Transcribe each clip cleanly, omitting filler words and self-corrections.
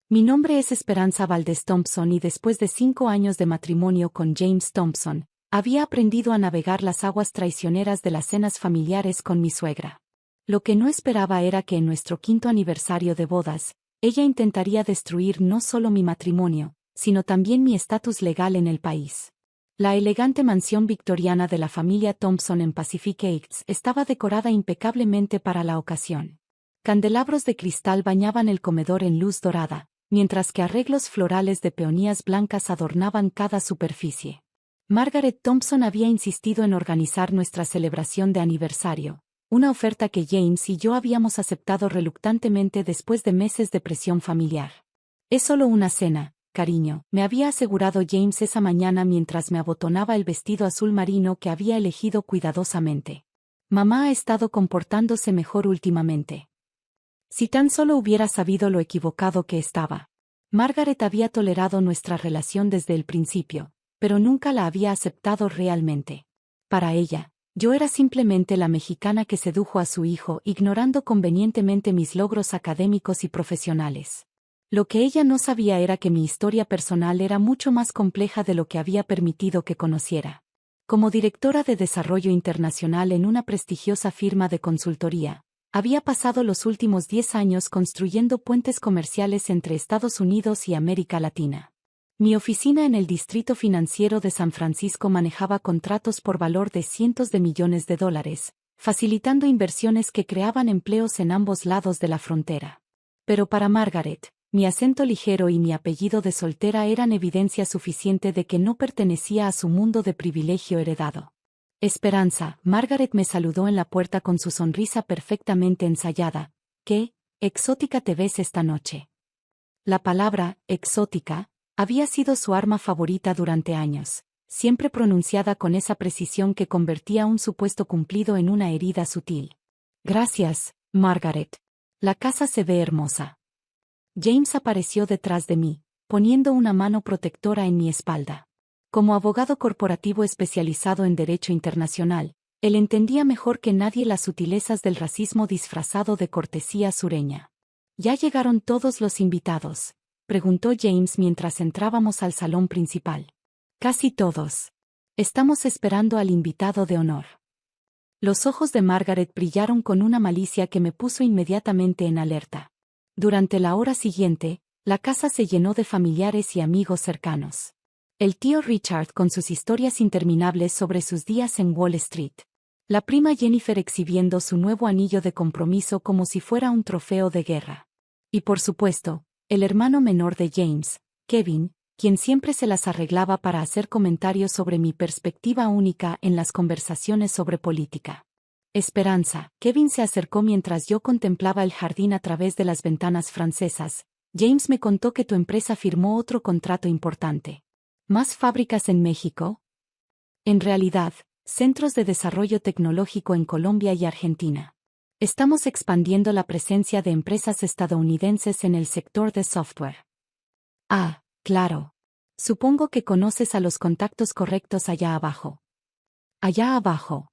Mi nombre es Esperanza Valdez Thompson y después de 5 años de matrimonio con James Thompson, había aprendido a navegar las aguas traicioneras de las cenas familiares con mi suegra. Lo que no esperaba era que en nuestro 5º aniversario de bodas, ella intentaría destruir no solo mi matrimonio, sino también mi estatus legal en el país. La elegante mansión victoriana de la familia Thompson en Pacific Heights estaba decorada impecablemente para la ocasión. Candelabros de cristal bañaban el comedor en luz dorada, mientras que arreglos florales de peonías blancas adornaban cada superficie. Margaret Thompson había insistido en organizar nuestra celebración de aniversario, una oferta que James y yo habíamos aceptado reluctantemente después de meses de presión familiar. Es solo una cena, cariño, me había asegurado James esa mañana mientras me abotonaba el vestido azul marino que había elegido cuidadosamente. Mamá ha estado comportándose mejor últimamente. Si tan solo hubiera sabido lo equivocado que estaba. Margaret había tolerado nuestra relación desde el principio, pero nunca la había aceptado realmente. Para ella, yo era simplemente la mexicana que sedujo a su hijo ignorando convenientemente mis logros académicos y profesionales. Lo que ella no sabía era que mi historia personal era mucho más compleja de lo que había permitido que conociera. Como directora de desarrollo internacional en una prestigiosa firma de consultoría, había pasado los últimos 10 años construyendo puentes comerciales entre Estados Unidos y América Latina. Mi oficina en el Distrito Financiero de San Francisco manejaba contratos por valor de cientos de millones de dólares, facilitando inversiones que creaban empleos en ambos lados de la frontera. Pero para Margaret, mi acento ligero y mi apellido de soltera eran evidencia suficiente de que no pertenecía a su mundo de privilegio heredado. Esperanza, Margaret me saludó en la puerta con su sonrisa perfectamente ensayada. ¿Qué exótica te ves esta noche? La palabra, exótica, había sido su arma favorita durante años, siempre pronunciada con esa precisión que convertía un supuesto cumplido en una herida sutil. Gracias, Margaret. La casa se ve hermosa. James apareció detrás de mí, poniendo una mano protectora en mi espalda. Como abogado corporativo especializado en derecho internacional, él entendía mejor que nadie las sutilezas del racismo disfrazado de cortesía sureña. ¿Ya llegaron todos los invitados?, preguntó James mientras entrábamos al salón principal. Casi todos. Estamos esperando al invitado de honor. Los ojos de Margaret brillaron con una malicia que me puso inmediatamente en alerta. Durante la hora siguiente, la casa se llenó de familiares y amigos cercanos. El tío Richard con sus historias interminables sobre sus días en Wall Street. La prima Jennifer exhibiendo su nuevo anillo de compromiso como si fuera un trofeo de guerra. Y por supuesto, el hermano menor de James, Kevin, quien siempre se las arreglaba para hacer comentarios sobre mi perspectiva única en las conversaciones sobre política. Esperanza, Kevin se acercó mientras yo contemplaba el jardín a través de las ventanas francesas. James me contó que tu empresa firmó otro contrato importante. ¿Más fábricas en México? En realidad, centros de desarrollo tecnológico en Colombia y Argentina. Estamos expandiendo la presencia de empresas estadounidenses en el sector de software. Ah, claro. Supongo que conoces a los contactos correctos allá abajo. Allá abajo.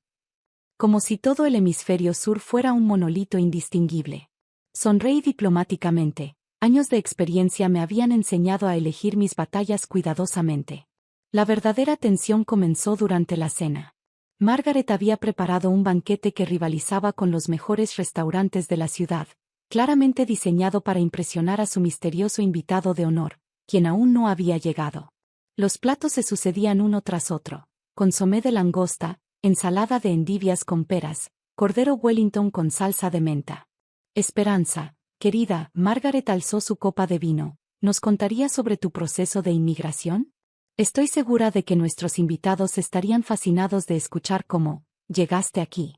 Como si todo el hemisferio sur fuera un monolito indistinguible. Sonreí diplomáticamente. Años de experiencia me habían enseñado a elegir mis batallas cuidadosamente. La verdadera tensión comenzó durante la cena. Margaret había preparado un banquete que rivalizaba con los mejores restaurantes de la ciudad, claramente diseñado para impresionar a su misterioso invitado de honor, quien aún no había llegado. Los platos se sucedían uno tras otro: consomé de langosta, ensalada de endivias con peras, cordero Wellington con salsa de menta. Esperanza, querida, Margaret alzó su copa de vino. ¿Nos contarías sobre tu proceso de inmigración? Estoy segura de que nuestros invitados estarían fascinados de escuchar cómo llegaste aquí.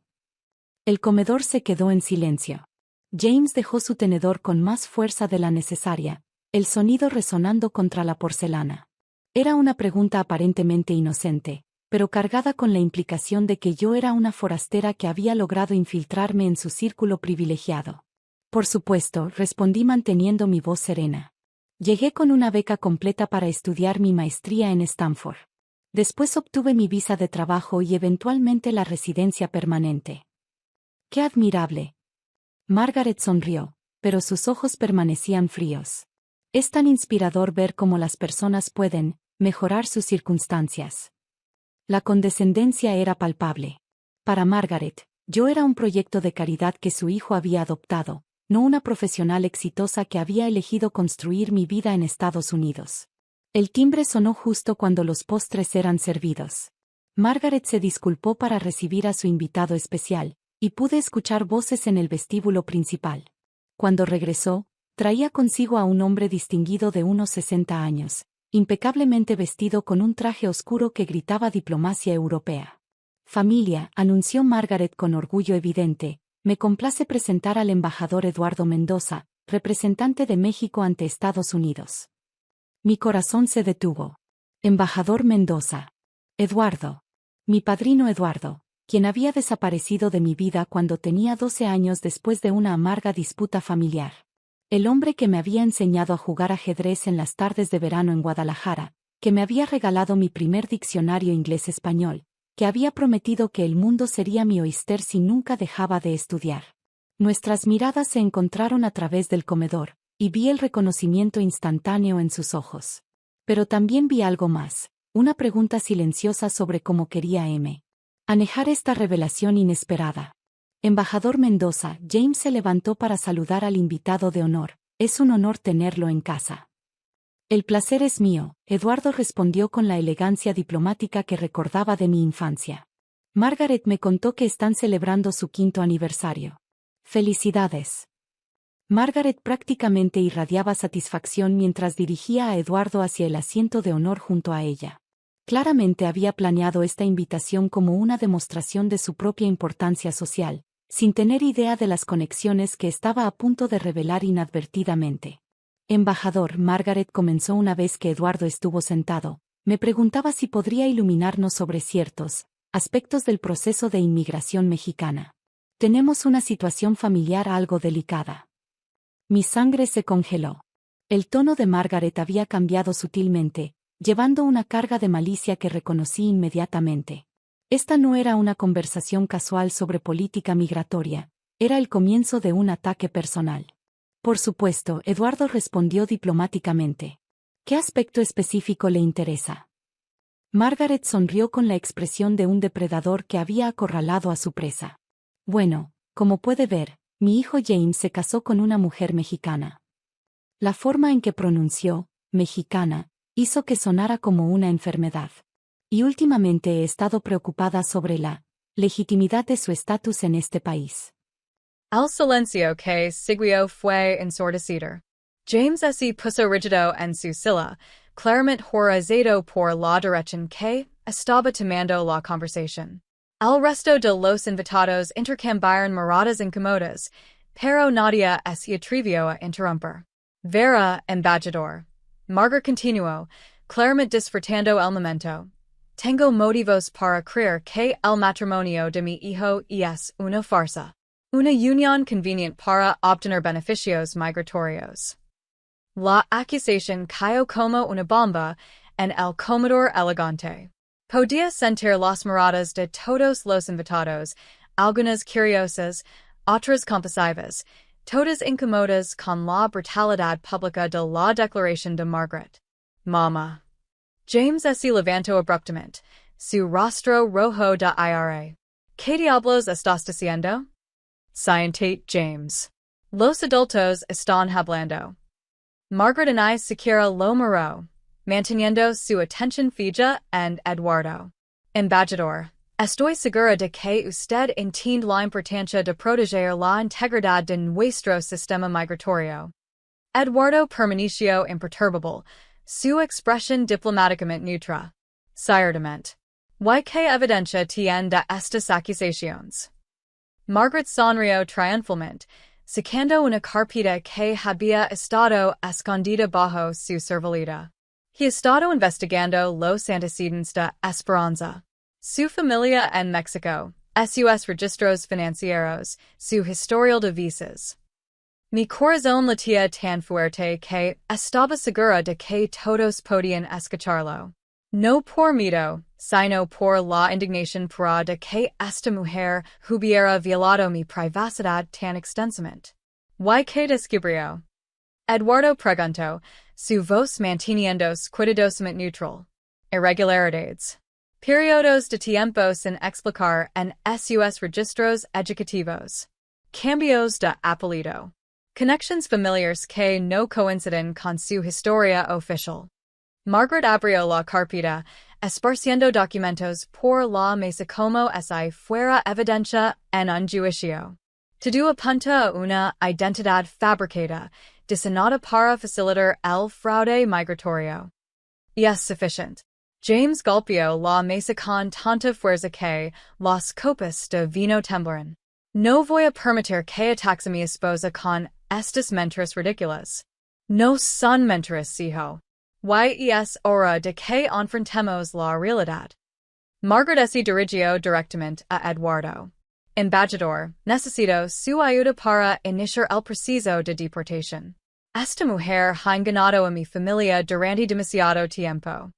El comedor se quedó en silencio. James dejó su tenedor con más fuerza de la necesaria, el sonido resonando contra la porcelana. Era una pregunta aparentemente inocente, pero cargada con la implicación de que yo era una forastera que había logrado infiltrarme en su círculo privilegiado. Por supuesto, respondí manteniendo mi voz serena. Llegué con una beca completa para estudiar mi maestría en Stanford. Después obtuve mi visa de trabajo y eventualmente la residencia permanente. ¡Qué admirable! Margaret sonrió, pero sus ojos permanecían fríos. Es tan inspirador ver cómo las personas pueden mejorar sus circunstancias. La condescendencia era palpable. Para Margaret, yo era un proyecto de caridad que su hijo había adoptado, no una profesional exitosa que había elegido construir mi vida en Estados Unidos. El timbre sonó justo cuando los postres eran servidos. Margaret se disculpó para recibir a su invitado especial, y pude escuchar voces en el vestíbulo principal. Cuando regresó, traía consigo a un hombre distinguido de unos 60 años, impecablemente vestido con un traje oscuro que gritaba diplomacia europea. Familia, anunció Margaret con orgullo evidente, me complace presentar al embajador Eduardo Mendoza, representante de México ante Estados Unidos. Mi corazón se detuvo. Embajador Mendoza. Eduardo. Mi padrino Eduardo, quien había desaparecido de mi vida cuando tenía 12 años después de una amarga disputa familiar. El hombre que me había enseñado a jugar ajedrez en las tardes de verano en Guadalajara, que me había regalado mi primer diccionario inglés-español, que había prometido que el mundo sería mi oyster si nunca dejaba de estudiar. Nuestras miradas se encontraron a través del comedor, y vi el reconocimiento instantáneo en sus ojos. Pero también vi algo más, una pregunta silenciosa sobre cómo quería manejar esta revelación inesperada. Embajador Mendoza, James se levantó para saludar al invitado de honor. Es un honor tenerlo en casa. El placer es mío, Eduardo respondió con la elegancia diplomática que recordaba de mi infancia. Margaret me contó que están celebrando su 5º aniversario. Felicidades. Margaret prácticamente irradiaba satisfacción mientras dirigía a Eduardo hacia el asiento de honor junto a ella. Claramente había planeado esta invitación como una demostración de su propia importancia social, sin tener idea de las conexiones que estaba a punto de revelar inadvertidamente. Embajador, Margaret comenzó una vez que Eduardo estuvo sentado, me preguntaba si podría iluminarnos sobre ciertos aspectos del proceso de inmigración mexicana. Tenemos una situación familiar algo delicada. Mi sangre se congeló. El tono de Margaret había cambiado sutilmente, llevando una carga de malicia que reconocí inmediatamente. Esta no era una conversación casual sobre política migratoria, era el comienzo de un ataque personal. Por supuesto, Eduardo respondió diplomáticamente. ¿Qué aspecto específico le interesa? Margaret sonrió con la expresión de un depredador que había acorralado a su presa. Bueno, como puede ver, mi hijo James se casó con una mujer mexicana. La forma en que pronunció, mexicana, hizo que sonara como una enfermedad. Y últimamente he estado preocupada sobre la legitimidad de su estatus en este país. El silencio que siguió fue ensordecido. James se puso rígido en su silla, claramente horrorizado por la dirección que estaba tomando la conversación. El resto de los invitados intercambiaron miradas incómodas, pero nadie se atrevió a interrumpir. Vera, embajador. Margaret continuó, claramente disfrutando el momento. Tengo motivos para creer que el matrimonio de mi hijo es una farsa. Una unión conveniente para obtener beneficios migratorios. La acusación cayó como una bomba en el comedor elegante. Podía sentir las miradas de todos los invitados, algunas curiosas, otras compasivas, todas incómodas con la brutalidad pública de la declaración de Margaret. Mamá. James se levantó abruptamente, su rostro rojo de ira. ¿Qué diablos estás diciendo? Siéntate, James. Los adultos están hablando. Margaret y siquiera lo miró, manteniendo su atención fija en Eduardo. Embajador, estoy segura de que usted entiende la importancia de proteger la integridad de nuestro sistema migratorio. Eduardo permaneció imperturbable, su expresión diplomáticamente neutra. Ciertamente. ¿Y qué evidencia tiene de estas acusaciones? Margaret sonrió triunfalmente, sacando una carpeta que había estado escondida bajo su servileta. He estado investigando los antecedentes de Esperanza, su familia en México, sus registros financieros, su historial de visas. Mi corazón latía tan fuerte que estaba segura de que todos podían escucharlo. No por miedo, sino por la indignación pura de que esta mujer hubiera violado mi privacidad tan extensamente. ¿Y qué descubrió? Eduardo preguntó, su voz manteniéndose cuidadosamente neutral. Irregularidades. Periodos de tiempo sin explicar en sus registros educativos. Cambios de apellido. Connections familiares que no coinciden con su historia oficial. Margaret abrió la carpeta, esparciendo documentos por la mesa como si fuera evidencia en un juicio. Todo apunta a una identidad fabricada, diseñada para facilitar el fraude migratorio. Y es suficiente. James golpeó la mesa con tanta fuerza que las copas de vino temblaron. No voy a permitir que ataques a mi esposa con estas mentiras ridículas. No son mentiras, hijo. Y es hora de que enfrentemos la realidad. Margaret se dirigió directamente a Eduardo. Embajador, necesito su ayuda para iniciar el proceso de deportación. Esta mujer ha engañado a mi familia durante demasiado tiempo.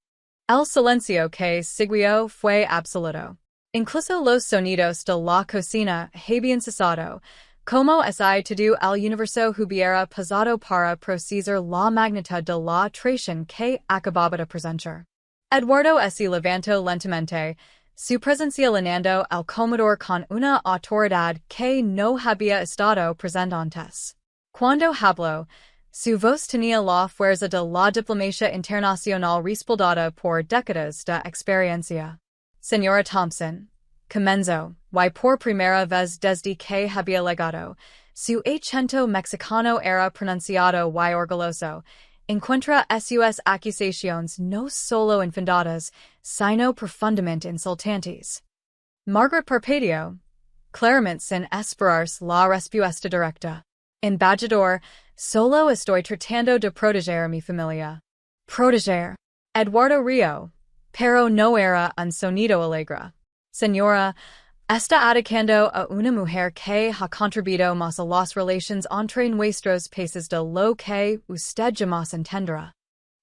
El silencio que siguió fue absoluto. Incluso los sonidos de la cocina habían cesado, como si todo el universo hubiera pasado para procesar la magnitud de la traición que acababa de presenciar. Eduardo se levantó lentamente, su presencia llenando el comedor con una autoridad que no había estado presente antes. Cuando habló, su voz tenía la fuerza de la diplomacia internacional respaldada por décadas de experiencia. Señora Thompson, comenzó, y por primera vez desde que había llegado, su acento mexicano era pronunciado y orgulloso, encuentra sus acusaciones no solo infundadas, sino profundamente insultantes. Margaret parpadeó, claramente sin esperarse la respuesta directa. Embajador, solo estoy tratando de proteger a mi familia. Proteger. Eduardo rió, pero no era un sonido alegre. Señora, está atacando a una mujer que ha contribuido más a las relaciones entre nuestros países de lo que usted jamás entenderá.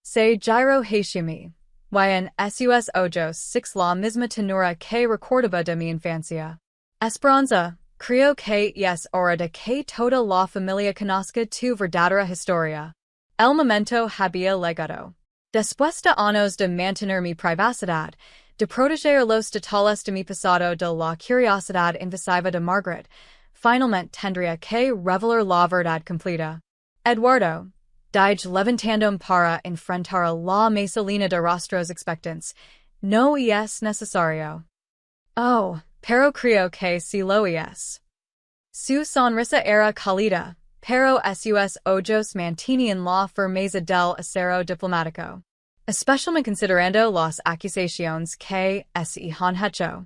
Se giró hacia mí, y en sus ojos six la misma tenura que recordaba de mi infancia. Esperanza, creo que es hora de que toda la familia conozca tu verdadera historia. El momento había llegado. Después de años de mantener mi privacidad, de proteger los detalles de mi pasado de la curiosidad invasiva de Margaret, finalmente tendría que revelar la verdad completa. Eduardo, dije levantándome para enfrentar a la mesa llena de rostros expectantes, no es necesario. Oh, pero creo que sí lo es. Su sonrisa era cálida, pero sus ojos mantenían la firmeza del acero diplomático. Especialmente considerando las acusaciones que se han hecho.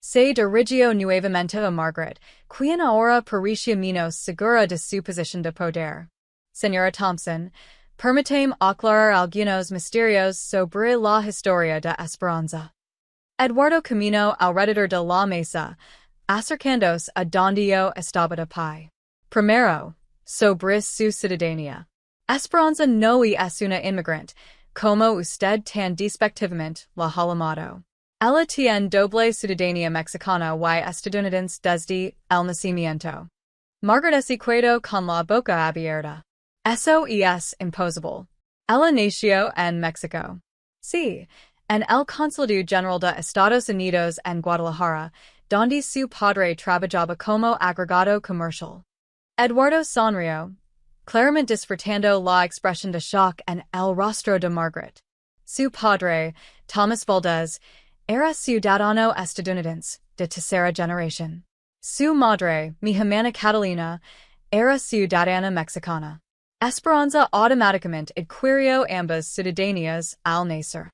Se dirigió nuevamente a Margaret, quien ahora parecía menos segura de su posición de poder. Señora Thompson, permítame aclarar algunos misterios sobre la historia de Esperanza. Eduardo caminó alrededor de la mesa, acercándose a donde yo estaba de pie. Primero, sobre su ciudadanía. Esperanza no es una inmigrante, como usted tan despectivamente la ha llamado. Ella tiene doble ciudadanía mexicana y estadounidense desde el nacimiento. Margaret se quedó con la boca abierta. Eso es imposible. Ella nació en México. Sí, en el Consulado General de Estados Unidos en Guadalajara, donde su padre trabajaba como agregado comercial. Eduardo sonrió, claramente disfrutando la expresión de shock en el rostro de Margaret. Su padre, Thomas Valdez, era ciudadano estadounidense, de tercera generación. Su madre, mi hermana Catalina, era ciudadana mexicana. Esperanza automáticamente adquirió ambas ciudadanías al nacer.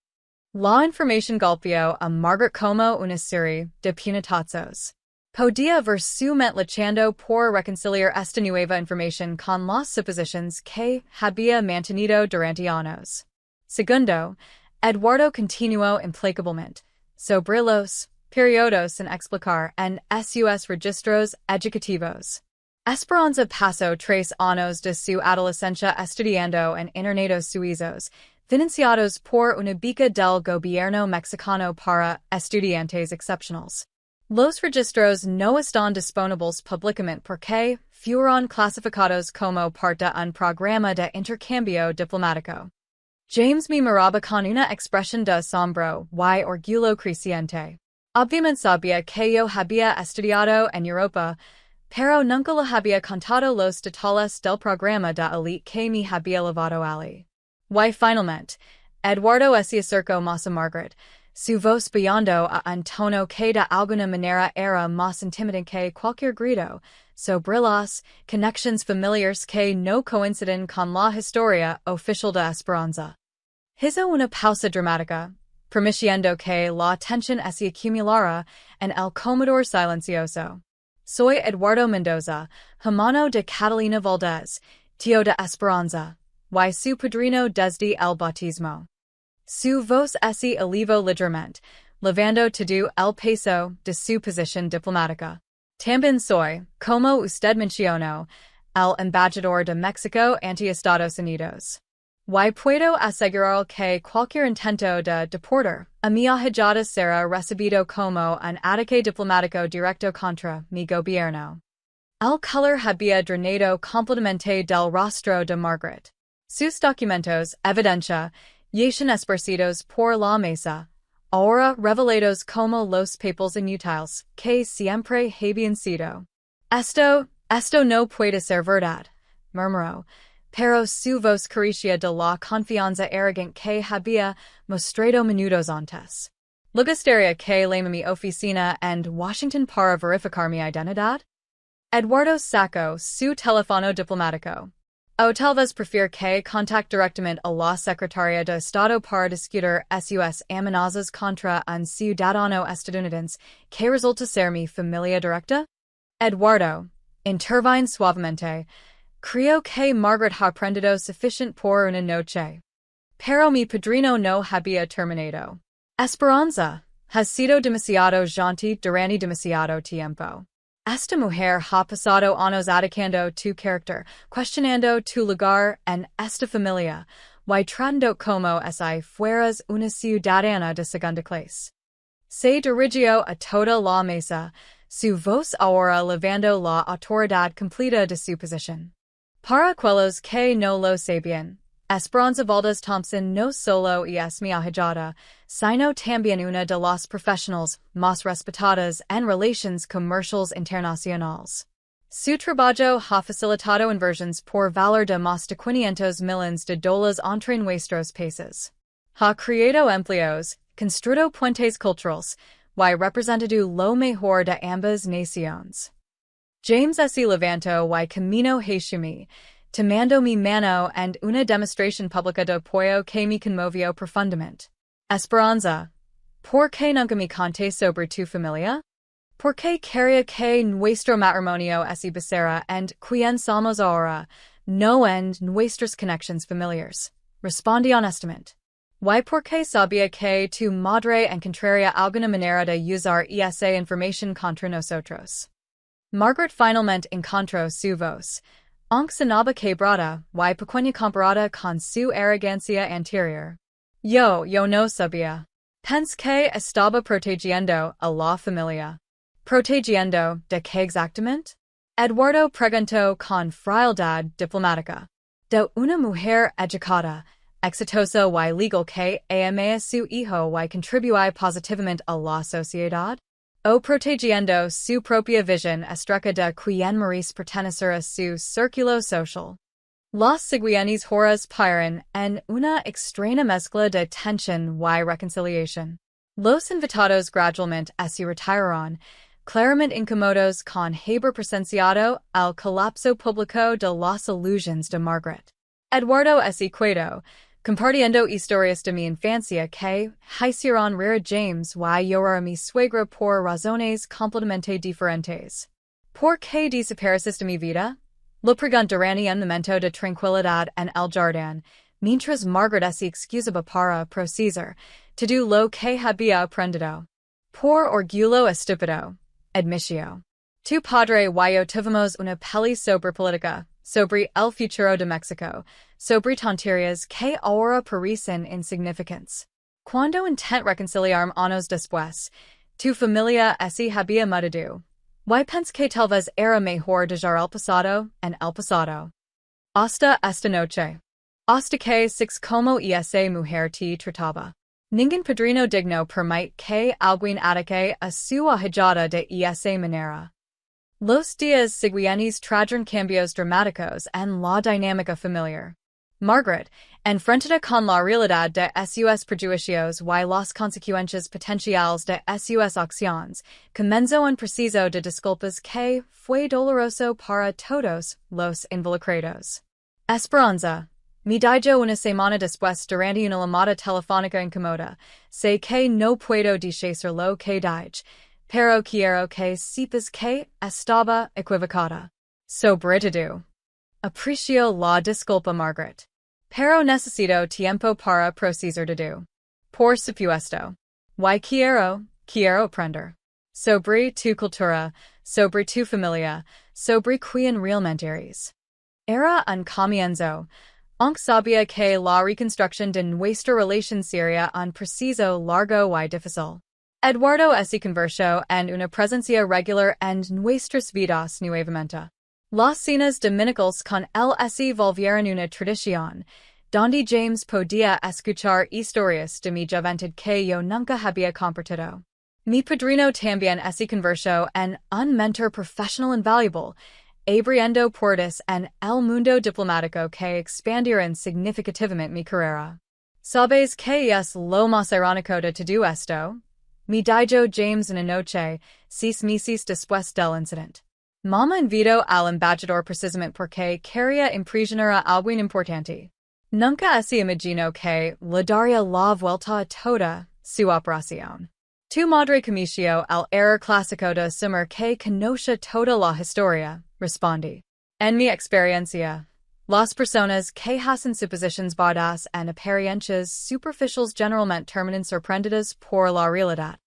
La información golpeó a Margaret como una serie de puñetazos. Podía ver su mente luchando por reconciliar esta nueva información con las suposiciones que había mantenido durante años. Segundo, Eduardo continuó implacablemente, sobre los periodos sin explicar en sus registros educativos. Esperanza pasó 3 años de su adolescencia estudiando en internados suizos, financiados por una beca del gobierno mexicano para estudiantes excepcionales. Los registros no están disponibles públicamente porque fueron clasificados como parte un programa de intercambio diplomático. James me miraba con una expresión de asombro y orgullo creciente. Obviamente sabía que yo había estudiado en Europa, pero nunca le había contado los detalles del programa de elite que me había llevado allí. Y finalmente, Eduardo se acercó más a Margaret, su voz brillando a un tono que de alguna manera era más intimidante que cualquier grito, sobre las conexiones familiares que no coinciden con la historia oficial de Esperanza. Hizo una pausa dramática, permitiendo que la tensión se acumulara en el comedor silencioso. Soy Eduardo Mendoza, hermano de Catalina Valdez, tío de Esperanza, y su padrino desde el bautismo. Su voz se elevó ligeramente, levando todo el peso de su posición diplomática. También soy, como usted mencionó, el embajador de México ante Estados Unidos. Y puedo asegurar que cualquier intento de deportar a mi ahijada será recibido como un ataque diplomático directo contra mi gobierno. El color había drenado completamente del rostro de Margaret. Sus documentos, evidencia, yacen esparcidos por la mesa, ahora revelados como los papeles inútiles que siempre habían sido. Esto no puede ser verdad, murmuró, pero su voz carecía de la confianza arrogante que había mostrado minutos antes. ¿Le gustaría que llame a mi oficina en Washington para verificar mi identidad? Eduardo sacó su teléfono diplomático. O tal vez prefiere que contacte directamente a la Secretaría de Estado para discutir sus amenazas contra un ciudadano estadounidense que resulta ser mi familia directa? Eduardo, intervine suavemente. Creo que Margaret ha aprendido suficiente por una noche. Pero mi padrino no había terminado. Esperanza, has sido demasiado gentil durante demasiado tiempo. Esta mujer ha pasado años atacando tu carácter, cuestionando tu lugar en esta familia, y tratando como si fueras una ciudadana de segunda clase. Se dirigió a toda la mesa, su voz ahora levando la autoridad completa de su posición. Para aquellos que no lo sabían, Esperanza Valdez Thompson no solo es mi ahijada, sino también una de las profesionales más respetadas en relaciones comerciales internacionales. Su trabajo ha facilitado inversiones por valor de más de 500 millones de dólares entre nuestros países. Ha creado empleos, construido puentes culturales, y representado lo mejor de ambas naciones. James se levantó y camino hacia mí, tomando mi mano en una demostración pública de apoyo que me conmovió profundamente. Esperanza, ¿por qué nunca me conté sobre tu familia? ¿Por qué quería que nuestro matrimonio se basara en quién somos ahora, no en nuestras conexiones familiares? Respondí honestamente. ¿Y por qué sabía que tu madre encontraría alguna manera de usar esa información contra nosotros? Margaret finalmente encontró su voz, aunque sonaba quebrada y pequeña comparada con su arrogancia anterior. Yo no sabía. Pensé que estaba protegiendo a la familia. ¿Protegiendo de qué exactamente? Eduardo preguntó con frialdad diplomática. De una mujer educada, exitosa y legal que ama a su hijo y contribuye positivamente a la sociedad? O protegiendo su propia visión acerca de quien merece pertenecer a su círculo social. Las siguientes horas paran en una extraña mezcla de tensión y reconciliación. Los invitados gradualmente se retiraron, claramente incómodos con haber presenciado el colapso público de las ilusiones de Margaret. Eduardo se quedó, compartiendo historias de mi infancia que hicieron reír a James y llorar a mi suegra por razones completamente diferentes. ¿Por qué desapareces de mi vida? Lo pregunté durante un momento de tranquilidad en el jardín, mientras Margaret se excusaba para procesar todo lo que había aprendido. Por orgullo estúpido, admitió. Tu padre y yo tuvimos una peli sobre política, sobre el futuro de México, sobre tonterías que ahora parecen insignificantes. Cuando intent reconciliarme años después, Tu familia esse había mudado. Y pense que tal vez era mejor dejar el pasado en el pasado. Hasta esta noche. Hasta que six como esa mujer te trataba. Ningún padrino digno permite que alguien ataque a su ahijada de esa manera. Los días siguientes trajeron cambios dramáticos en la dinámica familiar. Margaret, enfrentada con la realidad de sus prejuicios y las consecuencias potenciales de sus acciones, comenzó un proceso de disculpas que fue doloroso para todos los involucrados. Esperanza. Me dijo una semana después durante una llamada telefónica incómoda, sé que no puedo decir lo que dije, pero quiero que sepas que estaba equivocada. Sobre todo. Aprecio la disculpa, Margaret. Pero necesito tiempo para procesar todo. Por supuesto. Y quiero aprender. Sobre tu cultura, sobre tu familia, sobre quién realmente eres. Era un comienzo. Aunque sabía que la reconstrucción de nuestra relación sería un proceso largo y difícil. Eduardo se convirtió en una presencia regular en nuestras vidas nuevamente. Las cenas dominicales con él se volvieron una tradición, donde James podía escuchar historias de mi juventud que yo nunca había compartido. Mi padrino también se convirtió en un mentor profesional invaluable, abriendo puertas en el mundo diplomático que expandieron significativamente mi carrera. ¿Sabes qué es lo más irónico de todo esto? Me dijo James una noche, 6 meses después del incidente. Mamá invitó al embajador precisamente porque quería impresionar a alguien importante. Nunca se imaginó que le daría la vuelta a toda su operación. Tu madre cometió el error clásico de asumir que conoce toda la historia, respondí. En mi experiencia, las personas que hacen suposiciones basadas en apariencias superficiales generalmente terminan sorprendidas por la realidad.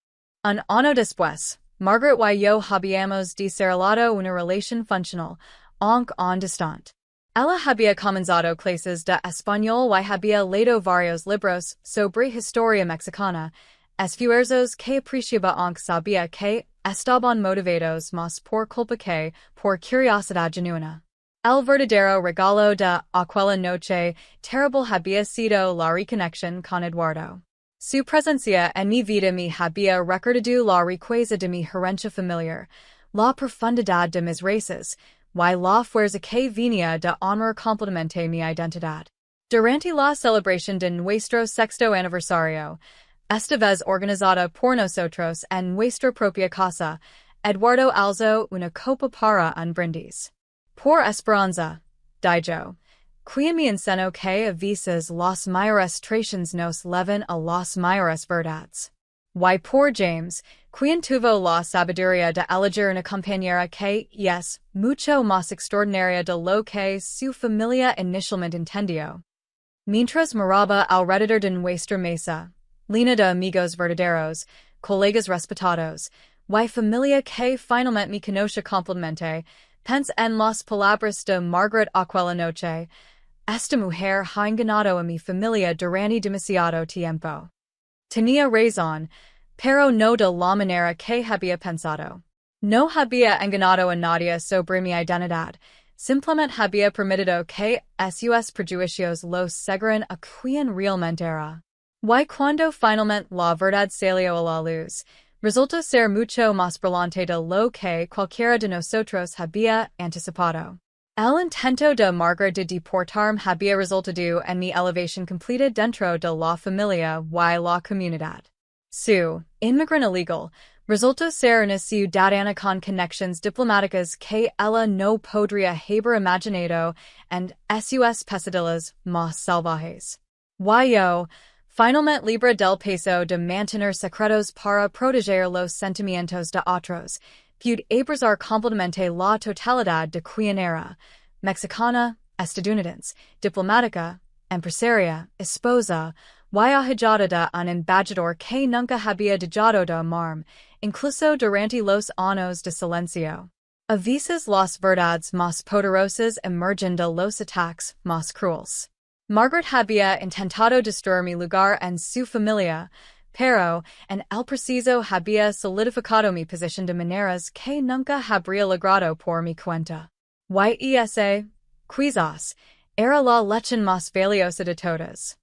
Un año después, Margaret y yo habíamos desarrollado una relación funcional, aunque en distante. Ella había comenzado clases de español y había leído varios libros sobre historia mexicana, esfuerzos que apreciaba aunque sabía que estaban motivados más por culpa que por curiosidad genuina. El verdadero regalo de aquella noche terrible había sido la reconexión con Eduardo. Su presencia en mi vida me había recordado la riqueza de mi herencia familiar, la profundidad de mis raíces, y la fuerza que venía de honrar completamente mi identidad. Durante la celebración de nuestro sexto aniversario, esta vez organizada por nosotros en nuestra propia casa, Eduardo alzó una copa para un brindis. Por esperanza, dijo, quien me enseñó que a veces las mayores traiciones nos llevan a las mayores verdades. Y por James, quien tuvo la sabiduría de elegir una compañera que es mucho más extraordinaria de lo que su familia inicialmente entendió. Mientras moraba alrededor de nuestra mesa, llena de amigos verdaderos, colegas respetados, y familia que finalmente me conoce completamente, pensé en las palabras de Margaret aquella noche. Esta mujer ha engañado a mi familia durante demasiado tiempo. Tenía razón, pero no de la manera que había pensado. No había engañado a nadie sobre mi identidad, simplemente había permitido que sus prejuicios los cegaran a quien realmente era. Y cuando finalmente la verdad salió a la luz, resultó ser mucho más brillante de lo que cualquiera de nosotros había anticipado. El intento de Margaret de deportarme había resultado en mi elevación completa dentro de la familia y la comunidad. Su inmigrant illegal resultó ser una ciudadana con conexiones diplomáticas que ella no podría haber imaginado en sus pesadillas más salvajes. Y yo, finalmente libre del peso de mantener secretos para proteger los sentimientos de otros, pude abrazar completamente la totalidad de quien era, mexicana, estadounidense, diplomática, empresaria, esposa, y ahijada de un embajador que nunca había dejado de amarme, incluso durante los años de silencio. A veces las verdades más poderosas emergen de los ataques más crueles. Margaret había intentado destruir mi lugar en su familia, pero, en el preciso había solidificado mi posición de maneras que nunca habría logrado por mi cuenta. Y esa, quizás, era la lección más valiosa de todas.